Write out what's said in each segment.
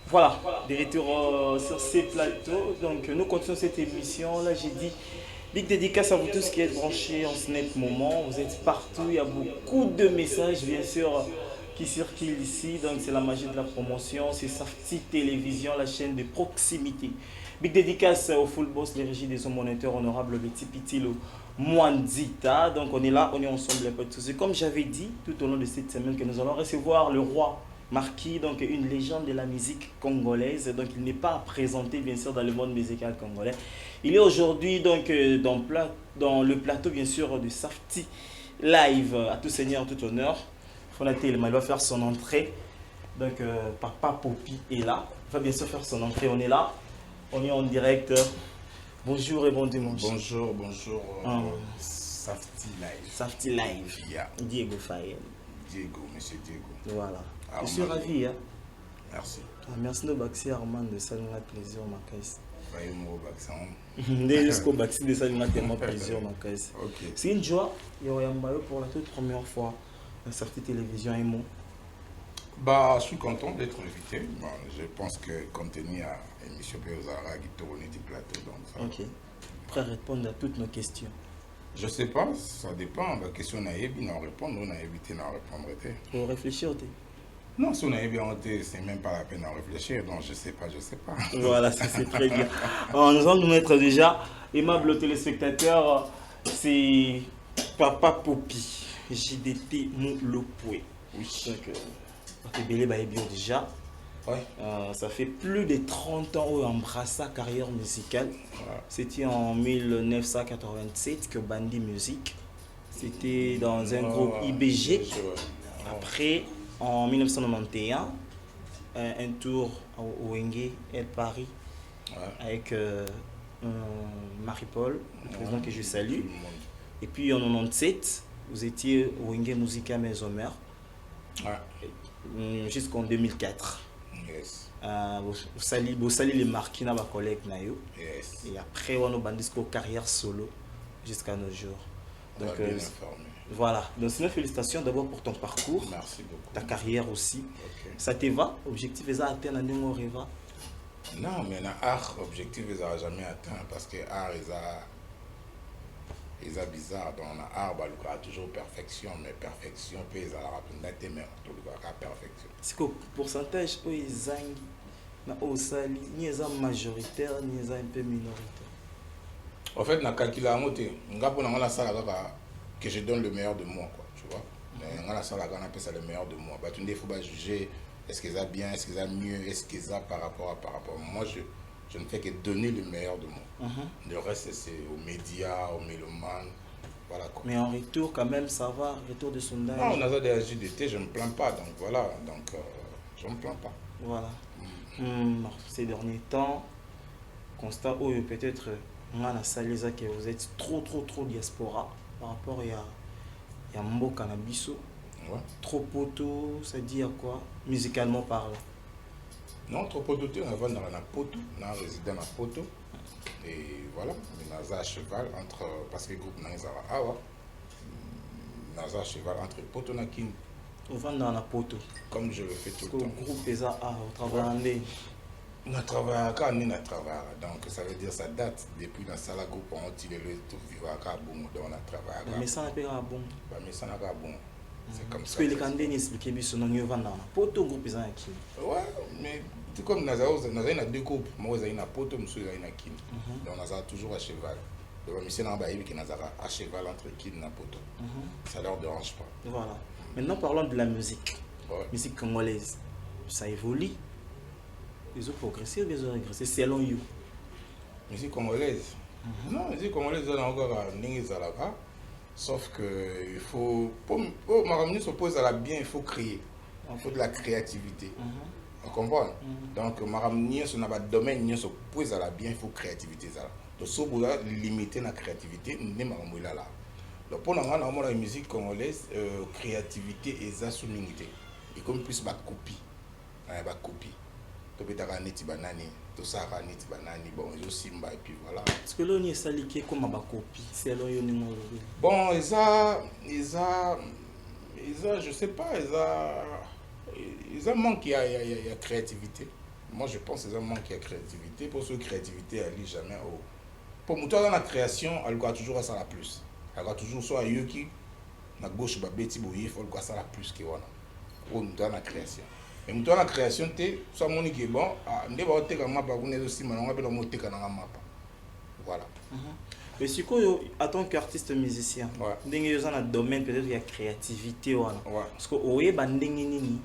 Voilà, de retour sur ces plateaux. Donc, nous continuons cette émission. Là, j'ai dit big dédicace à vous tous qui êtes branchés en ce net moment. Vous êtes partout. Il y a beaucoup de messages, bien sûr, qui circulent ici. Donc, c'est la magie de la promotion. C'est Safety Télévision, la chaîne de proximité. Big dédicace au full boss, les régies des hommes moniteurs, honorable Betty Pitilo Mwandita. Donc, on est là, on est ensemble, un peu de tous. Et comme j'avais dit tout au long de cette semaine, que nous allons recevoir le roi Marquis, donc une légende de la musique congolaise. Donc il n'est pas présenté bien sûr dans le monde musical congolais. Il est aujourd'hui donc dans le plateau bien sûr de Safety Live. À tout seigneur, tout honneur. Fonatel, il va faire son entrée. Donc Papa Popi est là. Il va bien sûr faire son entrée. On est là. On est en direct. Bonjour et bon dimanche. Bonjour, bonjour. Safety Live. Safety Live. Yeah. Diego Fayel. Diego, monsieur Diego. Voilà. Armand. Je suis ravi. Hein? Merci. Merci de Baxi Armand de Salina Plaisir ma caisse. Voyez mon vaccin. Jusqu'au Baxi de Salina tellement plaisir ma caisse. Ok. C'est une joie. Il y a pour la toute première fois dans Safety Télévision et moi. Bah, je suis content d'être invité. Bon, je pense que compte tenu à l'émission Péozara qui tourne du plateau. Donc ça... Ok. Prêt à répondre à toutes nos questions. Je sais pas, ça dépend. La question n'a pas répondre, on a évité d'en répondre. Faut réfléchir. Non, si on a évité, c'est même pas la peine d'en réfléchir. Donc je sais pas, je sais pas. Voilà, c'est très bien. Alors, nous allons nous mettre déjà, aimables téléspectateurs, c'est Papa Popi, JDT Moulopoué. Oui. Donc, Bélé Baébio déjà. Ouais. Ça fait plus de 30 ans où on embrasse sa carrière musicale. Ouais. C'était en 1987 que Bandi Music. C'était dans un groupe IBG. Après, en 1991, un tour au Wenge, El Paris, avec Marie-Paul, le président que je salue. Et puis en 97, vous étiez au Wenge Musica Maison-Mère, jusqu'en 2004. Yes. Vous saluez les marquis dans vos collègues. Yes. Et après, on a bandit carrière solo jusqu'à nos jours. Donc, voilà. Donc, c'est une félicitation d'abord pour ton parcours. Merci beaucoup. Ta carrière aussi. Okay. Ça te va? Objectif est atteint à nous rêva? Non, mais l'art, objectif, ils n'ont jamais atteint parce que l'art, ils sont bizarre. Dans l'art, il y a toujours perfection, mais perfection, peut ils ont la perfection. C'est que pourcentage, ils ont ni majoritaire, ni un peu minoritaire. En fait, dans le calcul, que je donne le meilleur de moi, quoi, tu vois. Mais dans la salle, on appelle ça le meilleur de moi. Bah, tu ne faut pas juger est-ce qu'ils ont bien, est-ce qu'ils ont mieux, est-ce qu'ils ont par rapport à. Moi, je ne fais que donner le meilleur de moi. Le reste, c'est aux médias, aux mélomanes. Voilà, quoi. Mais en retour, quand même, ça va, retour de sondage. Non, on a des JDT, je ne me plains pas, donc voilà, donc je ne me plains pas. Voilà. Ces derniers temps, constat où peut-être on a que vous êtes trop diaspora par rapport à Mbo Cannabiso. Ouais. Trop poteau, ça dit à quoi musicalement parlant? Non, trop poteau, on va dans la poteau, on a résidé dans la poteau. Et voilà, on a à cheval entre, parce que le groupe n'a pas on a à cheval entre poteau et kin. On va dans la poteau. Comme je le fais tout le temps. Le groupe est à au travail. On a travaillé quand on a travaillé, donc ça veut dire ça date depuis dans salle groupe on tiré le tout vivre à Kabou, donc on a travaillé. Mais ça n'a pas bon. Mais ça n'a pas bon. C'est comme ça. Parce que les candidats expliquent bien son nom va dans poto groupe ils ont qui. Ouais, mais tout comme Nazao, Nazao a deux groupes, moi j'ai une poto, monsieur j'ai une kin. Donc Nazao toujours à cheval. Donc monsieur n'a pas eu qui Nazao à cheval entre kin et poto. Ça leur dérange pas. Voilà. Maintenant parlons de la musique. Ouais. Musique congolaise. Ça évolue. Ils ont progressé ou ils ont régressé selon you? Musique congolaise. Non, musique congolaise, on a encore un là-bas. Sauf que il faut. Pour Maramni s'oppose à la bien, il faut créer. Il faut de la créativité. On comprend? Donc, Maramni, on a un domaine, il s'oppose à la bien, il faut créativité. Donc, si vous limiter la créativité, on est Maramni là. Donc, pour nous, on a la musique congolaise, créativité et ça souminité. Et comme plus ma copie. Ma copie. Donc, tu as neti banani, tout ça a neti banani, bon, ils ont simba et puis voilà. Est-ce que l'on est saliqué comme ma copie? C'est l'on y bon, ils ont, je sais pas, ils ont manque, il y a créativité. moi je pense que c'est un manque de créativité. Pour ceux créativité, elle lit jamais au. Pour moi, dans la création, elle doit toujours ça la plus. Elle doit toujours soit eux qui, na gauche, bah bêti boye, il faut le ça la plus que voilà. Pour nous dans la création. Mais nous dans la création, tu soit mon qui est bon, ne va pas te comme map, vous n'êtes aussi mal, on va pas le monter comme un map. Voilà. Mais si quoi, en tant qu'artiste musicien, dans un domaine peut-être il y a créativité voilà. Parce que oye bandengini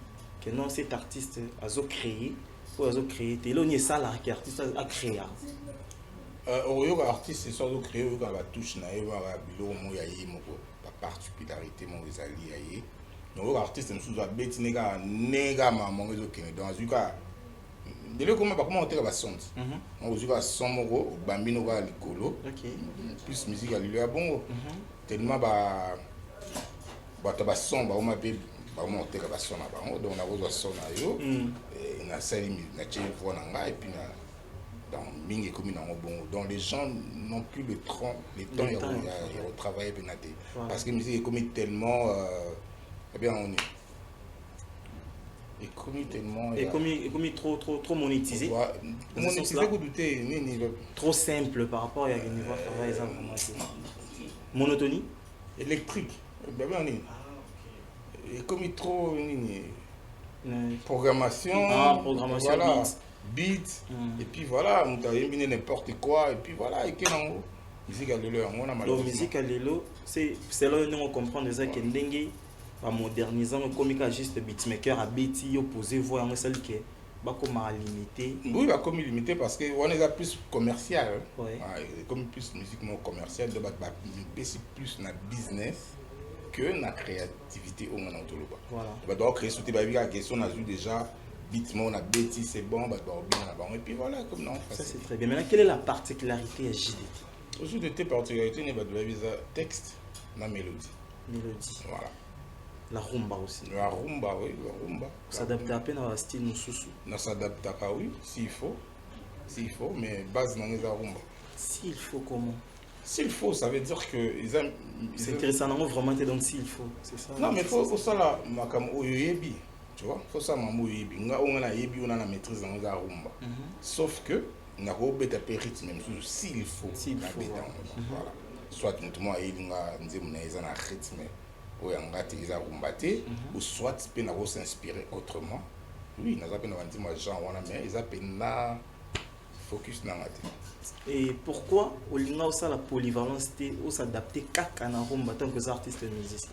que non cet artiste a créé, ou a créé, t'es là on est ça là qui artiste a créé. Oyo artiste c'est soit créé ou quand la touche na yo va bilo mo ya yi moko la particularité mo ezali ya yi. Donc artiste nous soit beti nega maman zo kene dans un cas délai comment on tire la sonde. On joue à son moko bambino ga likolo. Plus musique à lui bon tellement ba ba son ba o ma pe ba on tire la son ba donc on a besoin son na yo et na sali na tche vo na nga et puis na dans Ming comme bon donc les gens n'ont plus le temps à travailler parce que la musique est comme tellement eh bien on est comme tellement et comme trop monétisé monétisé trop simple par rapport à niveau travail monotonie électrique ben on est et comme trop programmation voilà. Beat et puis voilà on t'a éliminé n'importe quoi et puis voilà et quel en musique à l'élo on a malheureusement musique à l'élo c'est là nous on comprend déjà que ndengue va moderniser comme juste beatmaker à beat opposé voix en celle qui va comme limité oui va comme limité parce que on est plus commercial comme plus musique non commerciale de plus na business que na créativité au moment où voilà va donc créer sous tes la question on a vu déjà Bitmo, on a bêtis, c'est bon, bah, et puis voilà, comme non. Ça c'est très bien. Maintenant, quelle est la particularité à JDT? Au JDT, particularité, il y a de texte, la mélodie. Mélodie. Voilà. La rumba aussi. La rumba, oui, la rumba. S'adapte à peine à style Moussoussou. On s'adapte à oui, s'il faut, mais base dans la rumba. S'il faut, comment? S'il faut, ça veut dire que c'est intéressant, non, vraiment, donc s'il faut, c'est ça. Non, mais il faut ça là, comme Oyoyebi. Tu vois, faut ça maman yebi nga on a yebi on a la maîtrise dans la rumba sauf que na ko beta pe rythme même s'il faut voilà soit tout moi yebi nga nzemu na eza na rythme o yanga te eza rumba te ou soit pe na ko s'inspirer autrement oui na za pe na vandi ma genre wana mais eza pe na focus na ngate. Et pourquoi au linga ça la polyvalence ou s'adapter kaka na rumba tant que artiste musicien?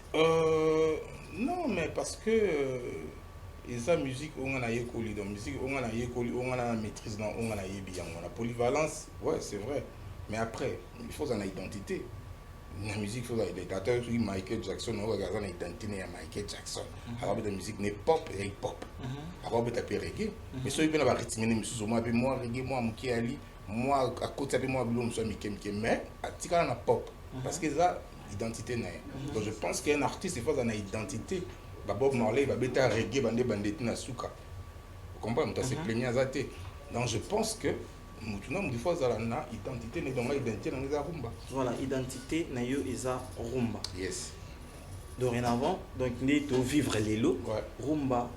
Non mais parce que et ça musique on a école dans musique on a école on a la maîtrise dans on a bien on a polyvalence ouais c'est vrai mais après il faut une identité la musique faut une identité Michael Jackson on regarde une identité de Michael Jackson alors la musique n'est pop et hip hop alors peut taper reggae mais ça il peut avoir rythme mais moi reggae moi Muki Ali moi à côté de moi Blum soit Mickey mais à tika na pop parce que ça identité donc je pense qu'un artiste il faut une identité. Bob Marley va bêter reggae bande bandit na suka. Vous comprenez ça c'est plaignant zaté. Donc je pense que maintenant des fois ça na identité n'est donc identité dans les rumba. Voilà, identité na yo eza rumba. Yes. Dorénavant donc né to vivre l'élo rumba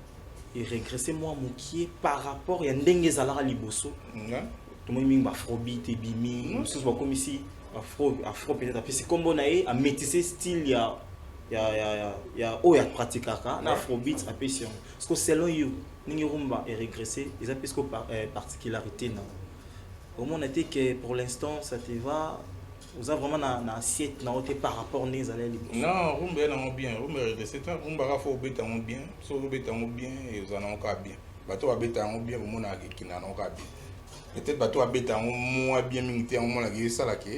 et régresser moi mokié par rapport ya ndenge zalara liboso. Tout le monde afrobeat et bimi, nous sommes comme ici afro peut-être après c'est comme on a métissé style ya oya pratikaka na afrobeat appréciation parce que selon you ningi rumba est régressé ils appellent ce particularité na au moins on a dit que pour l'instant ça te va vous avez vraiment na assiette na haute par rapport aux allez non rumba na bien rumba régressé tant rumba ra faut beta on bien so beta on bien et vous en encore bien bato ba beta on bien au moins na ki na encore bien peut-être bato ba beta on moins bien milité on moins la ça là que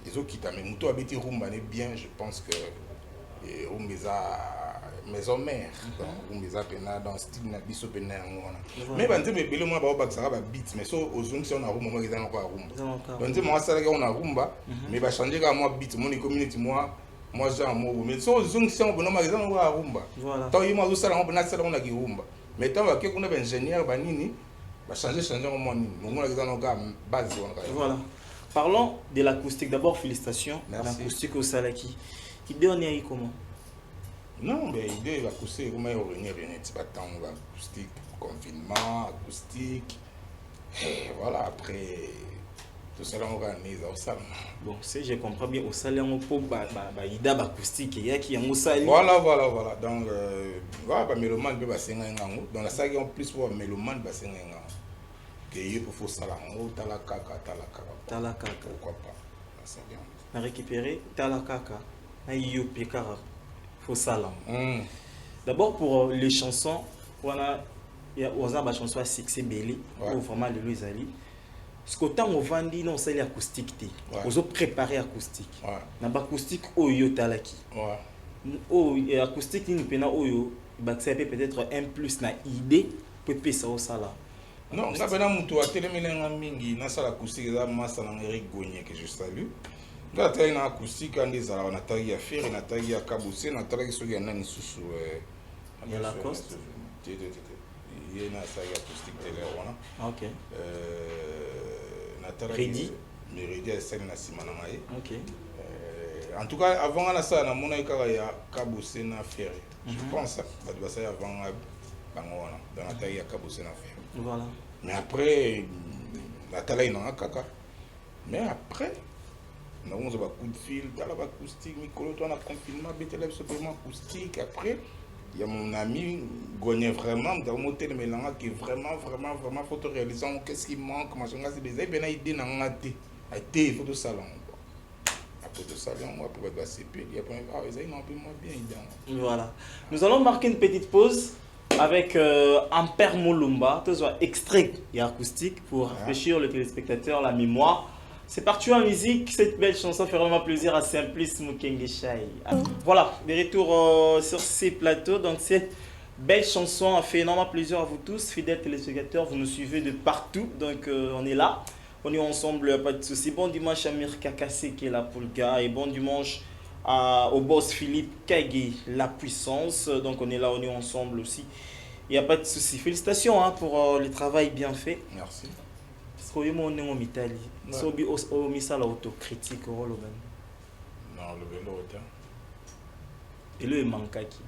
les autres qui t'a mais muto abeti rumba n'est bien je pense que et on maison mère donc on les a pena dans style na biso pena ngona mais bande me belo moi ba bakisaka ba beat mais so ozungi si on a rumba moi ils en encore rumba bande moi ça là on a rumba mais ba changer ka moi beat mon community moi genre moi mais so ozungi si on bonoma ils en encore rumba voilà tant y moi zo sala on na sala on a ki rumba mais tant ba ke kuna ba ingénieur ba nini ba changer au moins nini moi ils en encore base voilà. Parlons de l'acoustique. D'abord, félicitations. L'acoustique au Salaki. Idée, on est comment? Non, mais l'idée, l'acoustique, on va revenir, c'est pas tant l'acoustique. confinement, acoustique. Et voilà, après, tout ça, on organise au salon. Bon, si je comprends bien, au salon, on peut y avoir acoustique, il y a qui est au salon. Voilà. Donc, voilà, mélomane peut passer un an. Dans la salle, en plus, pour mélomane passer un an. Que il faut salon, talakaka. Pourquoi pas? C'est bien. On a récupéré talakaka, on a pékara, faut salon. D'abord pour les chansons, il y a des chansons à succès belé, ou vraiment le Louisali. Ce que tant on vend dit non, c'est l'acoustique. Vous avez préparé acoustique. Na acoustique oyo talaki. Oh, acoustique ni pena oyo, c'est peut-être un plus na idée pour passer au salon. Non, on a bien mutu a téléménanga mingi na salle acoustique za massa na Eric Gogné que je salue. Nga tayi na acoustique andi zala na tayi ya fer na tayi ya kabuse na tayi soki na ni susu ya la coste. Il y a na salle acoustique télé wana. OK. Na tayi Ready. Mais ready à scène na simana ngai. OK. En tout cas avant na ça na mona ikaka ya kabuse na fer. Je pense ba ça avant bango wana dans la taille ya kabuse na fer. Voilà. Mais après, la taille n'a pas caca. Mais après, nous avons un coup de fil, dans la acoustique, on a confinement, absolument acoustique. Après, il y a mon ami Gogné vraiment, dans mon tel mélange qui est vraiment, faut réaliser qu'est-ce qui manque, machin, c'est des idées, idée dans la thé. A thé, il faut de salon. Après de salon, moi, pour être CP, il y a pas ils ont un peu moins bien. Voilà. Nous allons marquer une petite pause. Avec Ampère Moulumba, tout ça extrait et acoustique pour rafraîchir le téléspectateur la mémoire. C'est parti en musique, cette belle chanson fait vraiment plaisir à Simplice Mukengeshaï. Voilà, de retour sur ces plateaux. Donc cette belle chanson a fait énormément plaisir à vous tous, fidèles téléspectateurs. Vous nous suivez de partout, donc on est là. On est ensemble, pas de soucis. Bon dimanche à Mirka Kassé qui est là pour le gars et bon dimanche au boss Philippe Kagé, la puissance. Donc on est là, on est ensemble aussi. Il n'y a pas de souci. Félicitations pour le travail bien fait. Merci. Parce qu'on est en Italie. C'est au missal autocritique. Non, le vélo est. Et le manque qui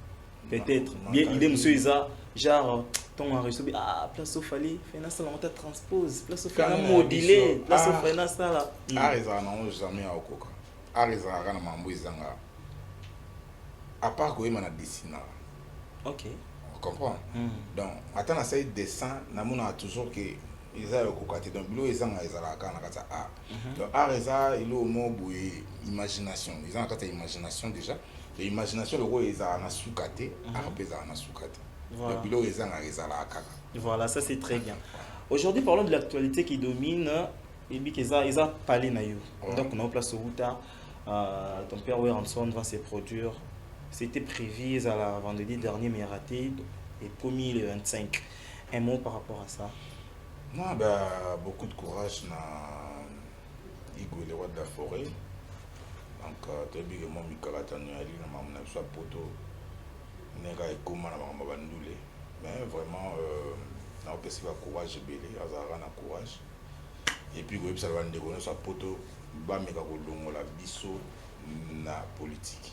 peut-être. Bien, il est monsieur Isa. Genre, ton reçu. Ah, place au fallait. Fais ça, on te transpose. Place au fallait moduler. Place au fallait ça là. Ah, ils en ont jamais à Okoka. À part que je dessine. Ok. On comprend. Donc, attends, ça dessin, on a toujours que ils ont le donc ils ont art. Donc, art il est au mot imagination. Ils ont une imagination déjà. L'imagination, le rôle ils ont un sous-caté, art ils ont un sous-caté. Donc, ils ont voilà, ça c'est très bien. Aujourd'hui, parlons de l'actualité qui domine. Et puis ils ont parlé na yo. Donc on a place au Outa, ton père Weranson va se produire. C'était prévu à la vendredi dernier mais raté et promis le 25. Un mot par rapport à ça? Non, ben, beaucoup de courage na Igwe le roi de la forêt. Donc très bien moi Mikalata Nuali na mamna soit poto nega ekoma na mama bandule. Mais vraiment na opesi ba courage belé, azara na courage. Et puis ça va déconner sa poto ba meka kolongo la biso na politique.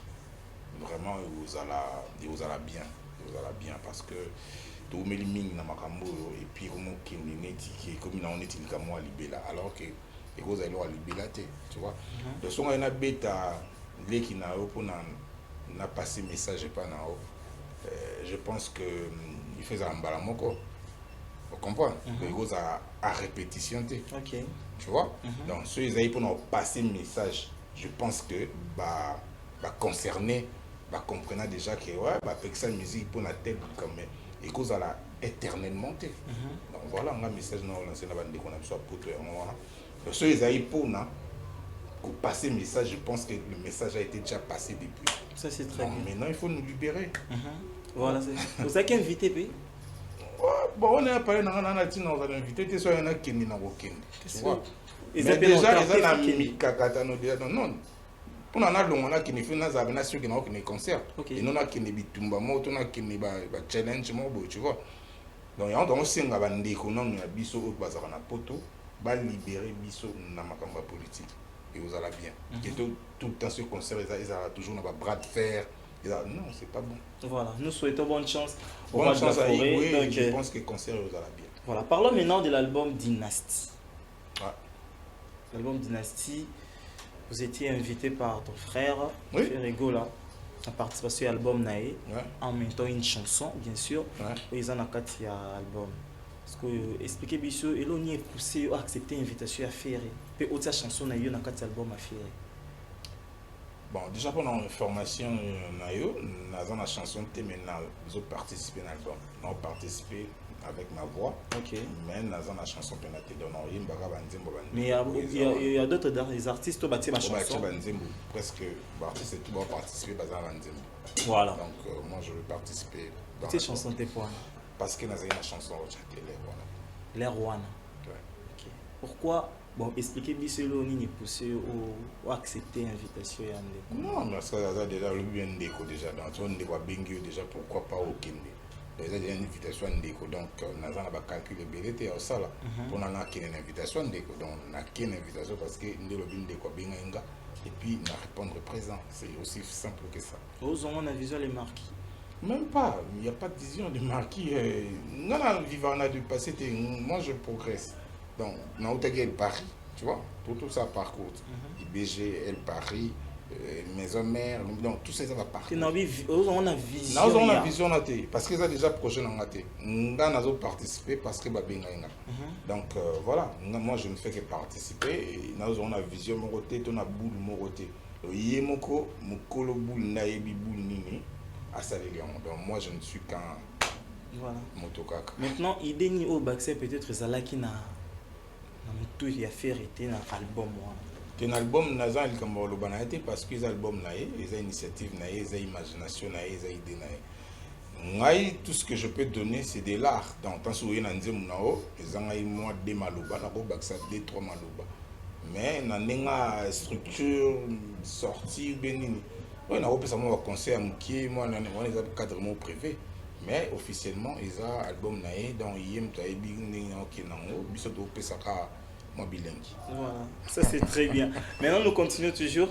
Vraiment vous allez bien parce que tout me limine na makambo et puis comme kindi neti qui comme na oneti likamo libela alors que et vous allez lo libela tu vois. De son na beta leki na o pour na passer message pas na o. Je pense que il fait un balamoko. Vous comprenez? Il à répétition. Ok. Tu vois? Donc, ceux qui pour passer le message, je pense que concerné, comprenant déjà que ouais, avec sa musique pour la tête comme et cause à la éternellement. Donc voilà un message nous lancer la bande qu'on a besoin pour toi. Donc ceux qui pour passer le message, je pense que le message a été déjà passé depuis. Ça c'est très bien. Maintenant il faut nous libérer. Voilà, c'est vous avez invité puis. Bon, on a parlé dans un article, on a invité, soit il y en a qui n'y n'ont aucun. Tu vois? Mais déjà, ils ont mis Kakatano déjà. Non. On en a long, on a qui ne fait pas ceux qui n'ont aucun concert. Et nous, on a qui ne bitumba, on a qui ne challenge, tu vois. Donc, il y a un signe à bande qu'on a biso au bazar na poto, va libérer biso na makamba politique. Et vous allez bien. Et tout le temps, ce concert, ils ont toujours un bras de fer. Non, c'est pas bon. Voilà, nous souhaitons bonne chance au Bonne roi de la chance à forêt. Igwe, Donc, je pense que le concert vous allez bien. voilà, parlons maintenant de l'album Dynasty. Ouais. L'album Dynasty, vous étiez invité par ton frère, Oui. Ferrego, là, à participer à l'album Nae, Ouais. en même temps une chanson, bien sûr, Ouais. et ils en ont quatre album. Parce que, expliquez bien et l'on y est poussé à accepter l'invitation à faire. Et autre chanson, Nae, on a quatre albums à faire. Bon, déjà pendant la formation, nous avons la chanson, mais nous avons participé à l'album. Nous avons participé avec ma voix, Ok. mais nous avons la chanson que nous avons fait. Mais il y a d'autres artistes qui ont bâti ma chanson. Presque, l'artiste tout va participer à la Voilà. Donc, moi, je vais participer. Dans Cette chanson, t'es quoi? Parce que nous avons une chanson, Les Rwanda. Ouais. Ok. Pourquoi? Bon, expliquez-moi si l'on est poussé ou accepter l'invitation. Non, mais ça a déjà le bien déco déjà. Donc, on déco bingo déjà, pourquoi pas au Kinde. Déjà, il y a une invitation déco. Donc, on a calculé BLT au ça là. On a une invitation déco. Donc, on a une invitation parce que nous avons une déco bingo. Et puis, on a répondre présent. C'est aussi simple que ça. Aux on a visuel les marquis. Même pas. Il n'y a pas de vision de marquis. Nous, on a du passé. Moi, je progresse. Donc, on a Paris, tu vois, tout ça parcours. IBG, El Paris, Maison Mère, donc tout ça, ça va partir. On a vision. On a vision, parce que ça déjà projet dans la tête. On a participé parce que donc voilà, moi je ne fais que participer. Et nous avons une vision, mon côté, on a boule, mon côté. Yemoko, mon colo boule, naïbi boule, nini, à Salélion. Donc moi je ne suis qu'un motokaka. Maintenant, idée ni au baccès peut-être ça là qui n'a tout y a fait arrêter dans l'album. Un album n'a pas été parce que les albums les initiatives, les imaginations, les idées. Tout ce que je peux donner, c'est de l'art. Donc, tant que vous avez moi des malouba, des trois malouba. Mais dans une structure sortie, on a un concert qui moi on a cadre privé. Mais officiellement, ils ont un album donc il y a voilà, ça c'est très bien. Maintenant, nous continuons toujours.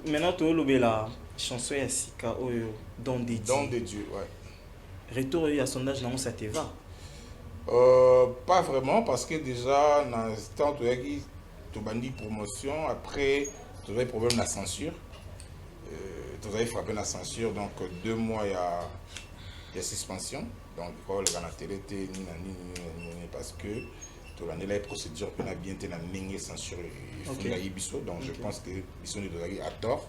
Maintenant, tu as la chanson Yassika, Don de Dieu. Don de Dieu, ouais. Retour à sondage, non, ça te va? Pas vraiment, parce que déjà, dans ce temps, tu as une promotion, après, tu as un problème de la censure. Tu as frappé la censure, donc 2 mois, il y a suspension. Donc, la télé, parce que tu as les procédures qui ont bien été censurées. Donc, je pense que Bissot a tort.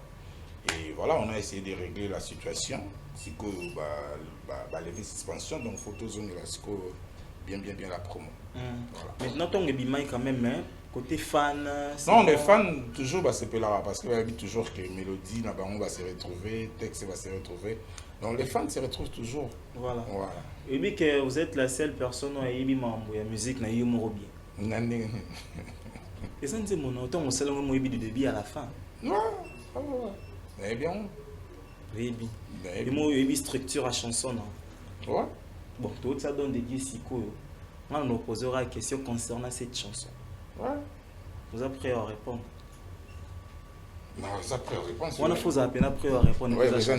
Et voilà, on a essayé de régler la situation. Si on va lever suspension, donc il faut toujours bien la promo. Voilà. Maintenant, ton Bimaï quand même, hein, côté fan. Non, les fans, toujours, c'est là parce qu'il y a toujours que mélodie, on va se retrouver, texte va se retrouver. Donc les fans se retrouvent toujours. Voilà. Et bien que vous êtes la seule personne qui a eu la musique, qui a eu bien. Et ça, c'est mon autant, on s'est dit du début à la fin. Non, mais bien. Oui, bien. Et moi, il y a une structure à chanson. Ouais. Bon, tout ça donne des dieux si cool. On nous posera une question concernant cette chanson. Ouais. Vous êtes prêts à répondre? Non, vous êtes prêts à répondre. On a fait à peine prêt à répondre. Ouais, les gens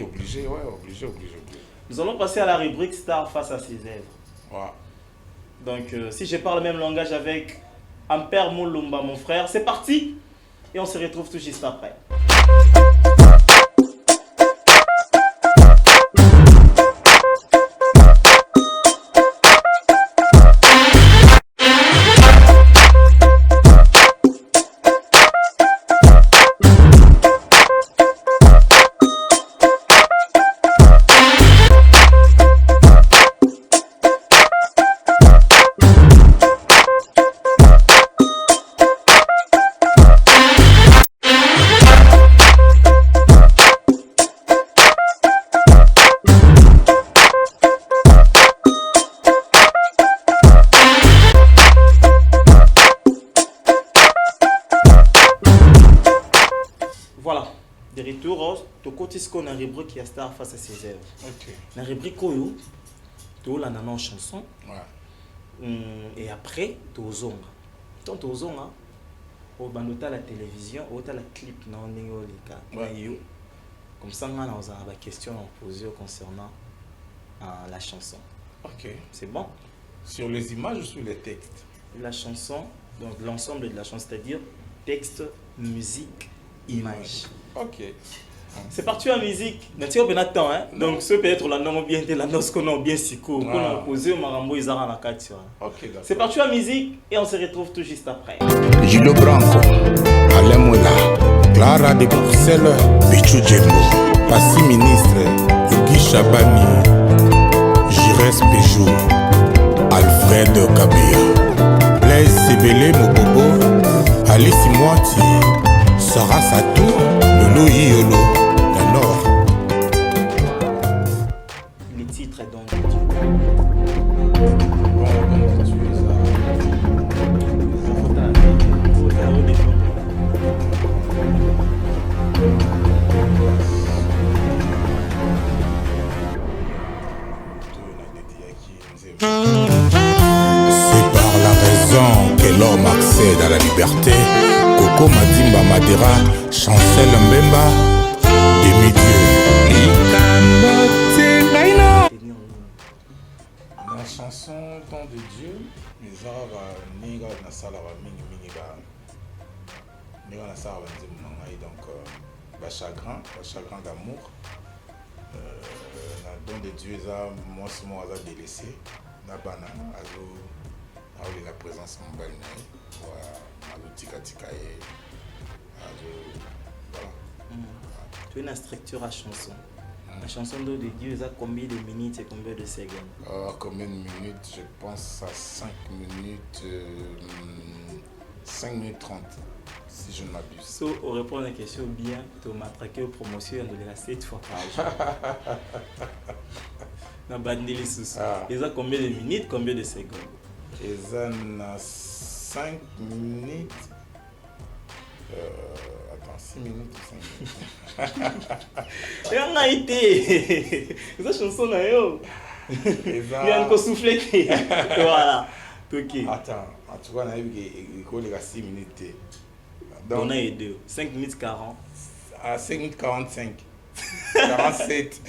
obligé. Nous allons passer à la rubrique Star face à ses œuvres. Ouais. Donc, si je parle le même langage avec Ampère Moulumba, mon frère, c'est parti! Et on se retrouve tout juste après. De retour, tu côté ce qu'on a rubrique qui a Star face à ses œuvres. Ok. La rubrique Koyo, tu as la chanson. Ouais. Et après, tu as Zonga. Tant tu as Zonga, tu as la télévision, tu as la clip, tu as Comme ça, on a des questions à poser concernant la chanson. Ok. C'est bon? Sur les images ou sur les textes? La chanson, donc l'ensemble de la chanson, c'est-à-dire texte, musique, image. Ok. C'est parti en musique. Nature ben attend hein. Donc ce peut être la norme bien la noce qu'on a bien sico, qu'on a posé au marambo ils ont la carte. Ok, d'accord. C'est parti en musique et on se retrouve tout juste après. Gilo Branco, Alain Moula, Clara de Bruxelles, Bichou Djembo, Passi Ministre, Yogi Chabani, Jires Pejou, Alfred Kabia, Blaise Sebele Mobobo, Alice Moiti, Sarah Satou, Lolo Iolo, la Nord. Les titres donc. C'est par la raison que l'homme accède à la liberté. Coco Madimba Madera, Chancel Mbemba, demi-dieu. La chanson Temps de Dieu, les arabes niga na sala ba mingi mingi ba niga na sala ba nzemu na ngai donc ba chagrin d'amour. Na Don de Dieu ça moi c'est moi ça délaissé na bana azo azo la présence en bal na wa azo tika tika et azo voilà. Tu as une structure à chanson. La chanson d'eau de Dieu, ça combien de minutes et combien de secondes? Combien de minutes? Je pense à 5 minutes, 5 minutes 30, si je ne m'abuse. So, on répond à la question bien, tu m'as traqué aux promotions, on a 7 fois par jour. On a les sous. Et ça combien de minutes, combien de secondes? Et ça, 5 minutes. Attends, 6 minutes ou 5 minutes. Et on a été. Cette chanson là, yo. Il y a encore soufflé. Voilà. Ok. Attends, tu vois, on a eu qu'il y a 6 minutes. Donc, on a eu 2. 5 minutes 40. À 5 minutes 45. 47.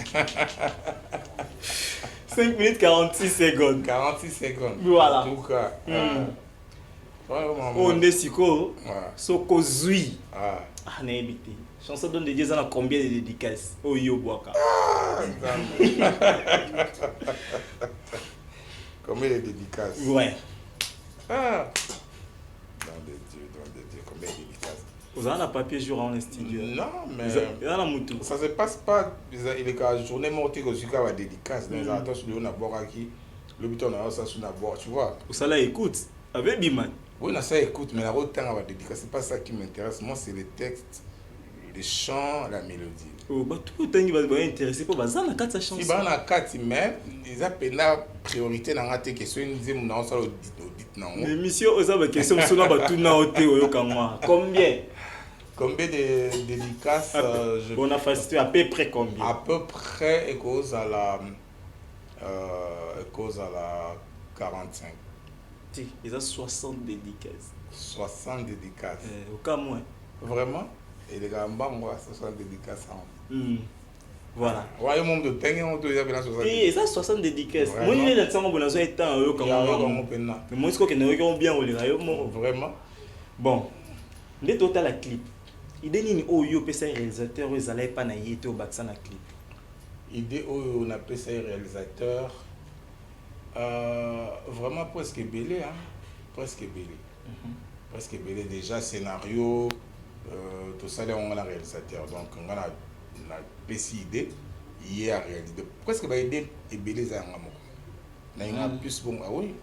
5 minutes 46 secondes. 46 secondes. Voilà. En tout cas. On est siko. Soko Zui. Ah, n'est évité. Chanson donne de Dieu, ça a combien de dédicaces? Oh yo boaka. Combien de dédicaces? Ouais. Ah. Don de Dieu, combien de dédicaces? Vous avez un papier jour en studio? Non, mais Il y a la moutou. ça se passe pas. Il est à journée morte que celui qui a la dédicace. Mais attends, celui on a boire qui, le but on a ça sur la boire, tu vois. Vous allez écoute avec Biman. Oui, on a ça écoute, mais la route temps à la dédicace, c'est pas ça qui m'intéresse. Moi, c'est les textes, les chants, la mélodie. Oh, bah tout le temps il va être intéressé pour ça na carte sa chanson. Si bah on a 4 mais ils appellent la priorité dans la question ils disent mon ça audit non. Mais monsieur aux a question sur na ba tout na hoté oyo kamwa. Combien? Combien de dédicaces On a fait à peu près combien? À peu près cause à la 45. Si, ils ont 60 dédicaces. 60 dédicaces. Au cas moins. Vraiment? Et les gars, moi 60 dédicaces. Voilà. Ouais, monde de tengue on doit y 60. Et ça 60 dédicaces. Moi il est là bon ça étant oyo kamwa. Mais moi ce que ne regarde bien au lira yo vraiment. Bon. Les total la clip. Idée nini oyo pesa réalisateur aux allait pas na yete au baksa na clip. Idée oyo on appelle ça réalisateur vraiment presque belé hein. Presque belé. Presque belé déjà scénario tout ça là on a réalisateur donc on a PC idée hier à réaliser presque ba idée et belé za ngamo. Na nga plus bon ah oui.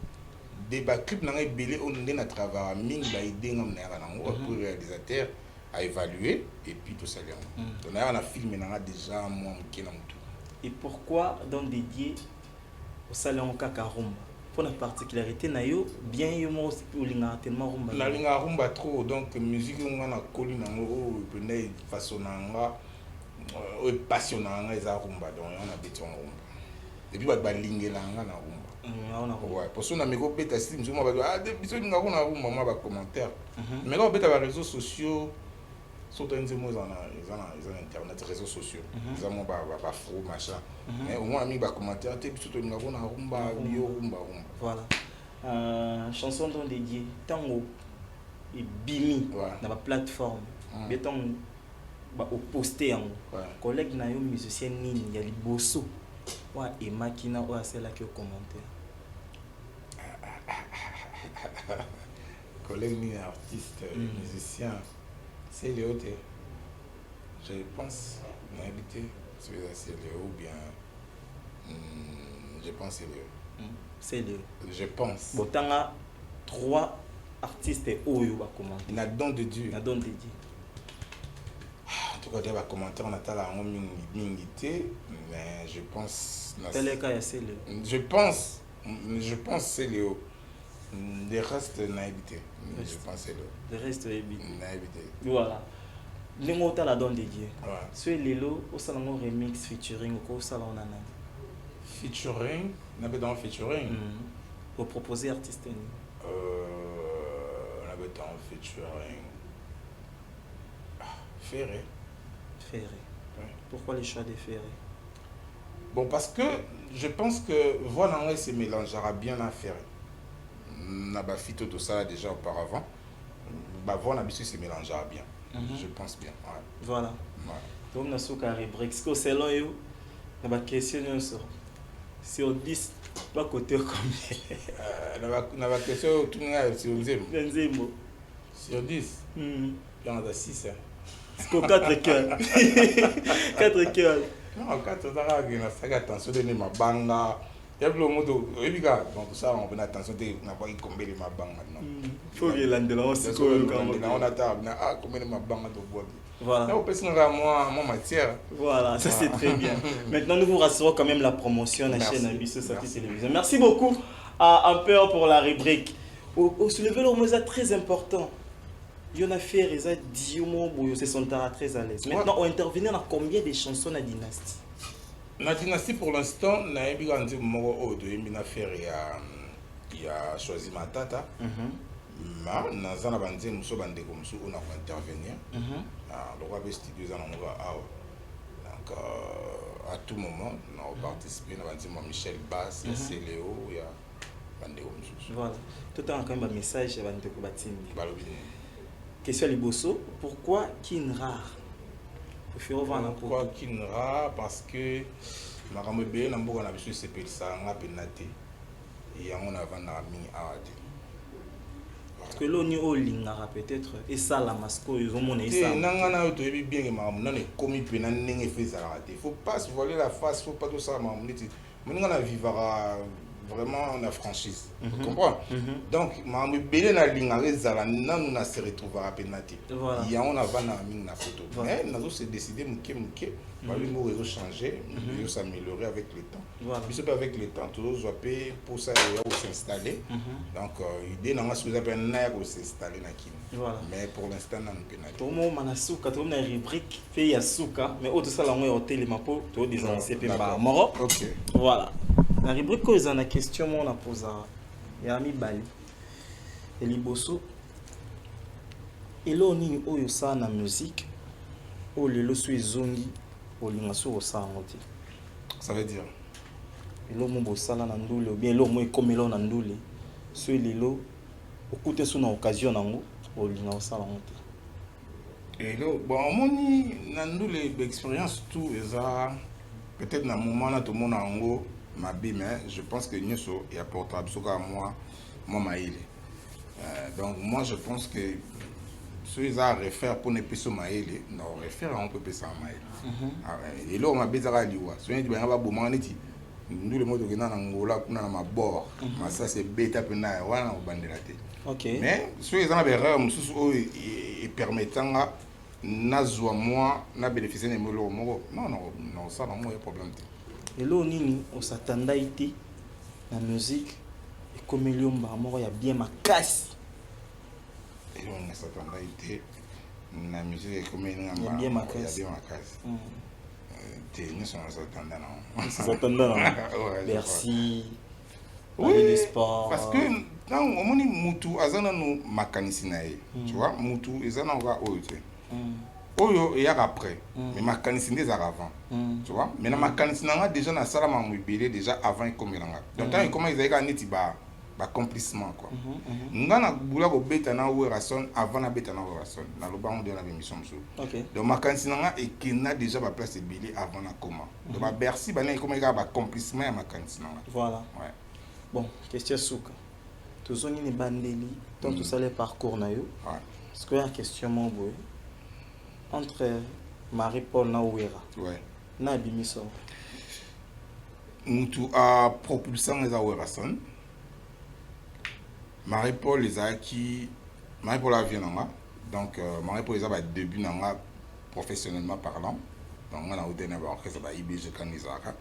Des clips na belé on a travaillé mingi ba idée ngam na nga pour réalisateur à évaluer et puis tout ça là. Donc on a filmé na déjà moi mkina mutu. Et pourquoi donc dédié au salon Kakarumba? Pour la particularité nayo bien yo mo linga tellement rumba. La linga rumba trop donc musique on a connu nango peut façon nanga passionnant les rumba donc on a béton rumba. Et puis ba lingela nga na rumba. Ouais, pour ça on a meko beta stream moi ba ah biso linga ko na rumba moi ba commentaire. Mais là on beta ba réseaux sociaux surtout un mots ils ont internet réseaux sociaux ils ont pas fou machin mais au moins ami ba commentaire tu surtout nous avons rumba rumba voilà chanson dont dédié tango et bimi dans la plateforme béton ba au poster en collègue na yo musicien nini ya liboso wa et makina wa celle qui au commentaire collègue ni artiste musicien c'est Léo je pense habité c'est Léo ou bien je pense c'est Léo je pense botanga 3 artistes oyo ba commenter na don de Dieu na don de Dieu en tout cas des commentaires on a la mingité mais je pense je pense c'est Léo le reste n'a habité je pense c'est le reste n'a habité voilà les mots à la don de Dieu c'est Lelo au salon remix featuring au salon nana featuring n'a pas dans featuring pour proposer artiste on avait dans featuring Ferré. Pourquoi les choix de Ferré? Bon, parce que je pense que voilà, se mélangera bien à Ferré. On a fait tout ça déjà auparavant. Bah voilà, se mélangera bien. Je pense bien. Ouais. Voilà. Donc, on a ce carré break. Ce que c'est là, on a question sur 10, pas côté combien? On a question tout le monde sur 10. Sur 10. Il y en a 6. C'est 4 cœurs. 4 cœurs. Non, 4 cœurs, on a fait attention de ma banga. Il y a le mot de donc ça, on fait attention de n'a pas combien de ma banga maintenant. Il faut que l'on ait on a combien de ma banga de bois. Voilà. Là, on peut se rendre à moi matière. Voilà, ça c'est très bien. Maintenant, nous vous rassurons quand même la promotion de la chaîne Abisso Sati Télévision. Merci beaucoup à Ampère pour la rubrique. Au soulever le très important. Il y en a fait des Diomo Boyo, se sont très à l'aise. Maintenant, on intervenir dans combien de chansons la dynastie? La dynastie, pour l'instant, on a eu un affaire il a choisi ma tata. Mais on a intervenir. Donc, on studio donc, à tout moment, on a participé. On a Michel Bass, c'est Léo, il y a voilà. Tout le temps, quand même, un message à question Liboso, pourquoi Kinra? Pourquoi Kinra? Parce que ma ramébé n'a pas besoin de se payer ça, on a pénaté et on a vendu à mi arrêté. Parce que l'on est au lingara peut-être et ça la masco ils ont mon ça. Nangana au début bien que ma maman est commis pénan n'engé fait ça arrêté. Faut pas se voiler la face, faut pas tout ça ma maman dit. Maintenant on a vivra vraiment la franchise. Tu comprends? Donc, je suis na linga se retrouver à pénalité. Il y a on a na photo. Mais nous avons décidé de changer, de s'améliorer avec le temps. Puis avec le temps, tous les pour ça s'installer. Donc, l'idée n'a pas de s'installer mais pour l'instant, nous avons pénalité. Pour moi, Manasuka, tu as une rubrique fait Yasuka, mais autre ça, on a hôtel Mapo, tu as des anciens Maroc. Voilà. La rubrique que vous avez une question, on a posé. Il y a mis Bali. Et Liboso. Et là, on a ça dans la musique. On a le zongi. On a ça ça veut dire. Et là, on a ça dans Ndoule. Ou bien là, on a comme là dans Ndoule. Sur les lots, au côté de son occasion, on a ça dans et là, bon, on a une expérience tout. Peut-être dans le moment là, tout le monde a un go. Mais je pense que nous sommes portable à moi donc moi je pense que ceux qui refaire pour ne pas se maïler non refaire on peut pas ça maïler et là on m'a besoin de liwa ceux qui ben va bon nous le mode que na Angola na ma bord mais ça c'est bêta pena wana au bandelate mais ceux qui ont erreur mususu et permettant nazwa moi na bénéficier de molo non ça non moi problème. Et là, on s'attendait à être la musique et comme il y a bien ma casse. Et là, on s'attendait à être la musique et comme il y a bien ma casse. Nous s'attendait. Merci. Oui, parce que quand on dit Moutou, Azana nous macanisinae. Tu vois, Moutou, Azana va ouvrir. Oyo et après. Mais ma canissine des avant. Tu vois? Mais ma canissine déjà na sala ma mobile déjà avant comme il donc tant comment ils avaient neti ba accomplissement quoi. Ngana bula ko beta na Werason avant na beta na Werason. Na lo bango de la émission so. OK. Donc ma canissine et qui n'a déjà ba place billet avant na comment. Donc ba Bercy ba na comment il ba accomplissement à ma canissine. Voilà. Ouais. Bon, question souka. Tous on ni bandeli, donc tout ça les parcours na yo. Ouais. Est-ce qu'il y a une question mon boy? Entre Marie-Paul na Ouera. Ouais. Na bimiso. Nous a propulsant les Werason. Marie-Paul les a qui Marie-Paul a vient là. Donc Marie-Paul les a début là professionnellement parlant. Donc on a eu des orchestre ça va IBG kanizaka.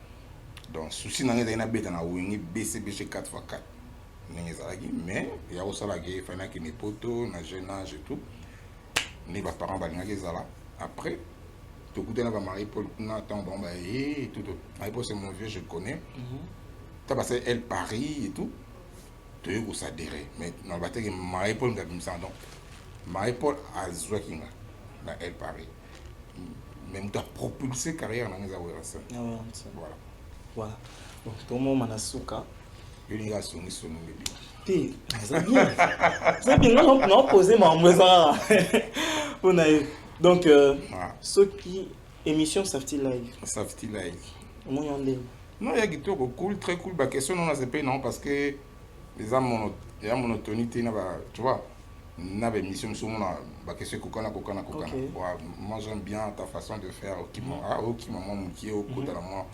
Donc souci na ngeza ina beta na wingi BCBG 4x4. Mais il y a aussi la guerre, il y a des potos, na jeune âge et tout. Les parents là. Après, tout le monde Marie-Paul, et tout. Marie-Paul, c'est mon vieux, je le connais. Tu as passé elle Paris et tout. Tu as s'adhérer. Mais dans le bataille, Marie-Paul, donc Marie-Paul a joué dans elle Paris. Même tu as propulsé carrière dans les Awerason. Voilà. Voilà. Donc, tout le monde a souka. Il y a son c'est bien, on a posé ma maison. Donc, ceux qui émission Safety Live. Safety Live. Comment y en est? Non, il y a des trucs cool, très cool. La question, non, c'est pas non, parce que les âmes, il y a monotonité, tu vois. Il y a des missions, la question, kokana. Moi, j'aime bien ta façon de faire. Qui m'a qui est au côté de moi.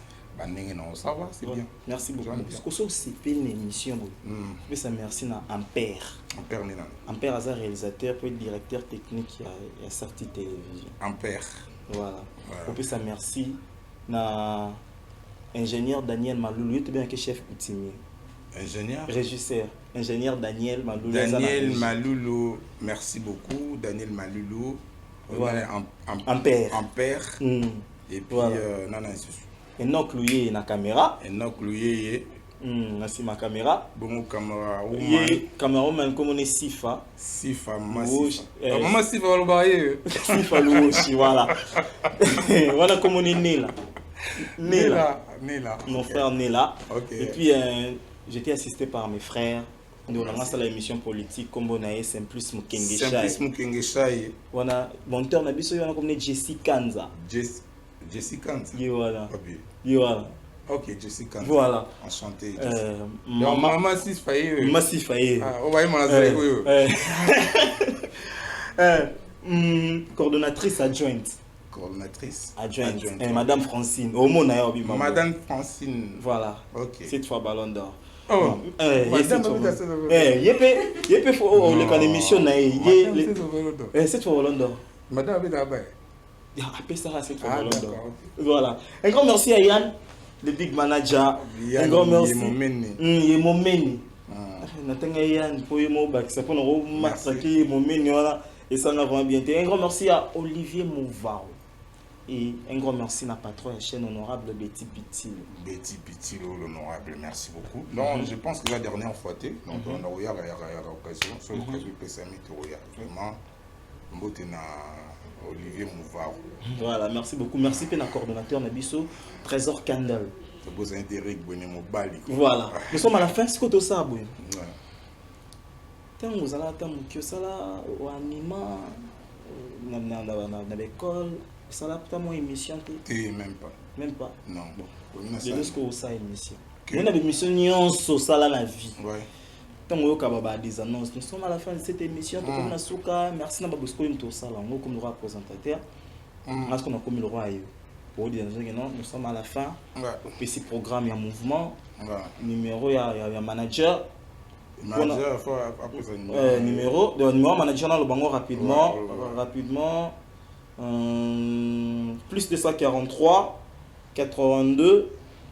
Ça va, c'est bien. Merci beaucoup. Parce que c'est une émission. Mais ça merci à Ampère. Ampère est réalisateur, puis directeur technique à Safety Télévision. Ampère. Voilà. Et puis ça merci à ingénieur Daniel Maloulou. Il est bien que chef coutumier. Ingénieur. Régisseur. Ingénieur Daniel Maloulou. Daniel Maloulou, merci beaucoup. Daniel Maloulou. Voilà. Ampère. Ampère. Et puis, voilà. Enoch Louye na caméra. Enoch Louye. Merci ma caméra. Bon caméra. Caméra man comme on est Sifa. Sifa Massifa. Maman Sifa va le bailler. Sifa Louoshi, voilà. Voilà comme on est Nela. Nela. Mon frère Nela. Et puis j'étais assisté par mes frères. Nous avons lancé l'émission politique comme on a Simplice Mukengeshai. Voilà. Mon tour na biso yana comme Jessica Kanza. Jessica Kanza. Voilà. Voilà. Ok, Jessica Kanza. Voilà. Enchanté. Maman Sifaye. Maman Sifaye. Ah, on va y manger. Coordonnatrice adjointe. Adjointe. Madame Francine. Madame Francine. Voilà. Ok. Cette fois Ballon d'Or. Oh, cette fois l'émission cette fois Ballon d'Or. Madame Abedabay. Voilà. Un grand merci à Yann, le big manager. Un grand merci. Il est mon meni. Yann pour mon bac. C'est pour nous matraquer mon meni. Et ça n'a vraiment bien été. Un grand merci à Olivier Mouvao. Et un grand merci à la patronne de la chaîne honorable Betty Pitil. Betty Pitil, l'honorable, merci beaucoup. Non, je pense que la dernière fois, donc on a eu l'occasion, sur l'occasion de PSMI, vraiment, Olivier Mouvao. Voilà, merci beaucoup. Merci pour la coordonnateur Nabiso, Trésor Candle. C'est beau intérêt que vous Bali. Voilà. Nous sommes à la fin, c'est quoi tout ça, oui? Tant vous allez attendre que ça là, au anima, dans l'école, ça là, peut-être mon émission. Même pas. Même pas. Non. Bon. Je dis que vous avez émission. Nous avons émission sur ça là la vie. Ouais. Tant que des annonces, nous sommes à la fin de cette émission. Merci d'avoir beaucoup de ça là, comme le roi présentateur. Parce qu'on a comme le roi. Pour dire nous sommes à la fin. Petit programme, il y a mouvement. Numéro, il y a manager. Numéro manager dans le bango rapidement. Rapidement. Plus de 143 82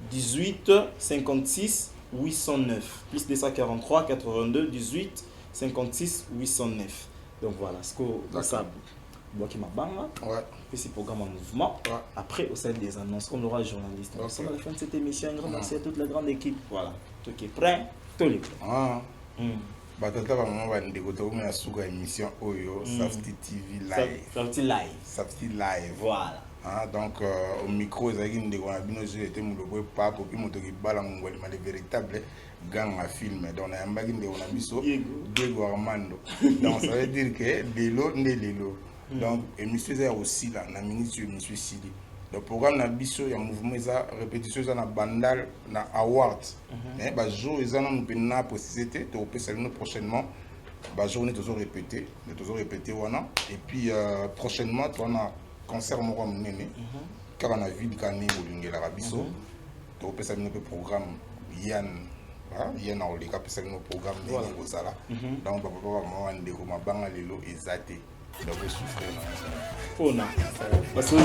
18 56 809. Plus de 143 82 18 56 809. Donc voilà ce que ça qui m'a bang. Petit programme en mouvement. Après au sein des annonces comme le roi journaliste. On à la fin de cette émission. Un grand merci à toute la grande équipe. Voilà. Tout qui est prêt. Tout les batata bamama bandeko tokomona suka émission oyo Safety TV live. Safety live. Voilà. Donc au micro ezalaki ndeko na bino j'étais mulobwe papo puis moto ki bala ngwali mal véritable gang à film donc nayambaki ndeko na biso Diego Armando. Donc ça veut dire que lelo ndelelo. Donc émission ça aussi là na minute émission Sili. Le programme na biso ya mouvement eza répétition eza na bandal na award. Mais ba jour eza na mpena possibilité to opesa nous prochainement. Ba journée toujours répéter wana et puis prochainement on a concert moko munene car on a ville kané bolingela rabiso to opesa nous programme Yann Yann olika pesa nous programme ndenge kozala. Donc papa mama ndeko mabanga lelo ezate donc souffrir na. Fona. Parce que